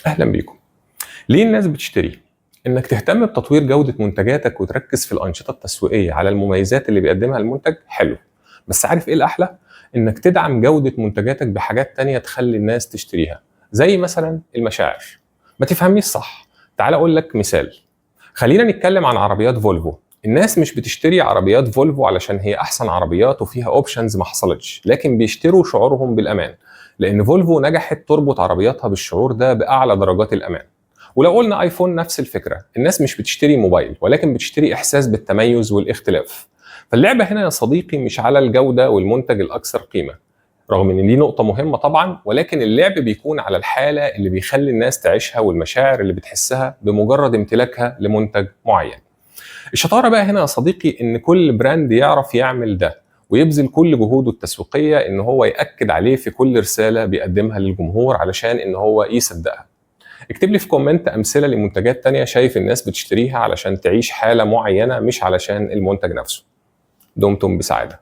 أهلا بيكم. ليه الناس بتشتري؟ إنك تهتم بتطوير جودة منتجاتك وتركز في الأنشطة التسويقية على المميزات اللي بيقدمها المنتج حلو، بس عارف إيه الأحلى؟ إنك تدعم جودة منتجاتك بحاجات تانية تخلي الناس تشتريها، زي مثلا المشاعر. ما تفهمنيش صح، تعال أقول لك مثال. خلينا نتكلم عن عربيات فولفو. الناس مش بتشتري عربيات فولفو علشان هي أحسن عربيات وفيها أوبشنز ما حصلتش، لكن بيشتروا شعورهم بالأمان، لأن فولفو نجحت تربط عربياتها بالشعور ده بأعلى درجات الأمان. ولو قلنا ايفون نفس الفكره، الناس مش بتشتري موبايل ولكن بتشتري احساس بالتميز والاختلاف. فاللعبه هنا يا صديقي مش على الجوده والمنتج الاكثر قيمه، رغم ان دي نقطه مهمه طبعا، ولكن اللعب بيكون على الحاله اللي بيخلي الناس تعيشها والمشاعر اللي بتحسها بمجرد امتلاكها لمنتج معين. الشطاره بقى هنا يا صديقي ان كل براند يعرف يعمل ده، ويبذل كل جهوده التسويقيه ان هو ياكد عليه في كل رساله بيقدمها للجمهور علشان ان هو يصدقها. اكتب لي في كومنت أمثلة لمنتجات تانية شايف الناس بتشتريها علشان تعيش حالة معينة مش علشان المنتج نفسه. دمتم بسعادة.